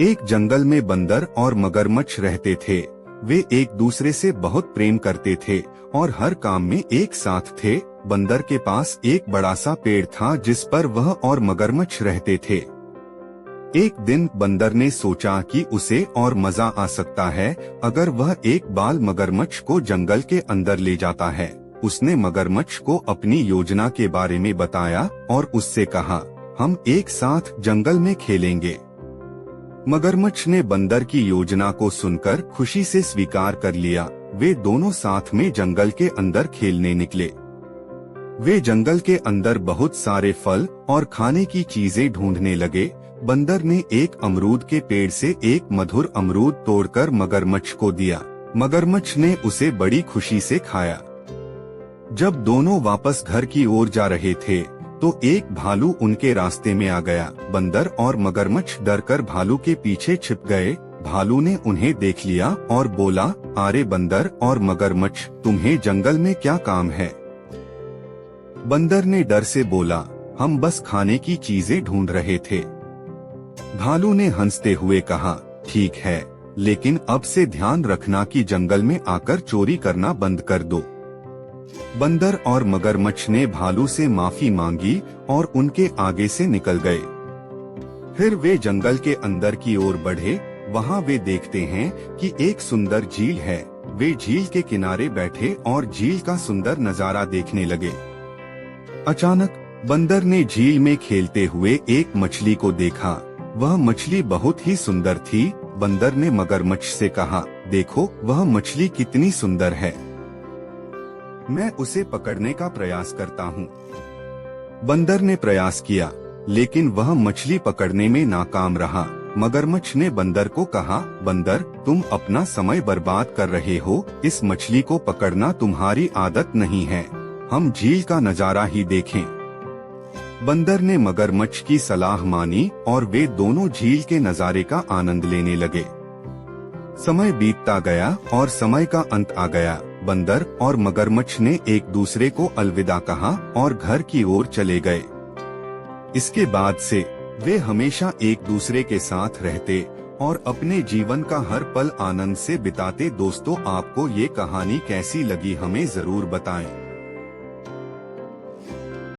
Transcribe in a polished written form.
एक जंगल में बंदर और मगरमच्छ रहते थे। वे एक दूसरे से बहुत प्रेम करते थे और हर काम में एक साथ थे। बंदर के पास एक बड़ा सा पेड़ था जिस पर वह और मगरमच्छ रहते थे। एक दिन बंदर ने सोचा कि उसे और मजा आ सकता है अगर वह एक बाल मगरमच्छ को जंगल के अंदर ले जाता है। उसने मगरमच्छ को अपनी योजना के बारे में बताया और उससे कहा, हम एक साथ जंगल में खेलेंगे। मगरमच्छ ने बंदर की योजना को सुनकर खुशी से स्वीकार कर लिया। वे दोनों साथ में जंगल के अंदर खेलने निकले। वे जंगल के अंदर बहुत सारे फल और खाने की चीजें ढूंढने लगे। बंदर ने एक अमरूद के पेड़ से एक मधुर अमरूद तोड़कर मगरमच्छ को दिया। मगरमच्छ ने उसे बड़ी खुशी से खाया। जब दोनों वापस घर की ओर जा रहे थे तो एक भालू उनके रास्ते में आ गया। बंदर और मगरमच्छ डरकर भालू के पीछे छिप गए। भालू ने उन्हें देख लिया और बोला, अरे बंदर और मगरमच्छ, तुम्हें जंगल में क्या काम है? बंदर ने डर से बोला, हम बस खाने की चीजें ढूंढ रहे थे। भालू ने हंसते हुए कहा, ठीक है, लेकिन अब से ध्यान रखना कि जंगल में आकर चोरी करना बंद कर दो। बंदर और मगरमच्छ ने भालू से माफी मांगी और उनके आगे से निकल गए। फिर वे जंगल के अंदर की ओर बढ़े। वहाँ वे देखते हैं कि एक सुंदर झील है। वे झील के किनारे बैठे और झील का सुंदर नजारा देखने लगे। अचानक बंदर ने झील में खेलते हुए एक मछली को देखा। वह मछली बहुत ही सुंदर थी। बंदर ने मगरमच्छ से कहा, देखो वह मछली कितनी सुंदर है, मैं उसे पकड़ने का प्रयास करता हूँ। बंदर ने प्रयास किया, लेकिन वह मछली पकड़ने में नाकाम रहा। मगरमच्छ ने बंदर को कहा, बंदर, तुम अपना समय बर्बाद कर रहे हो। इस मछली को पकड़ना तुम्हारी आदत नहीं है। हम झील का नजारा ही देखें। बंदर ने मगरमच्छ की सलाह मानी और वे दोनों झील के नजारे का आनंद लेने लगे। समय बीतता गया और समय का अंत आ गया। बंदर और मगरमच्छ ने एक दूसरे को अलविदा कहा और घर की ओर चले गए। इसके बाद से वे हमेशा एक दूसरे के साथ रहते और अपने जीवन का हर पल आनंद से बिताते। दोस्तों, आपको ये कहानी कैसी लगी हमें जरूर बताएं।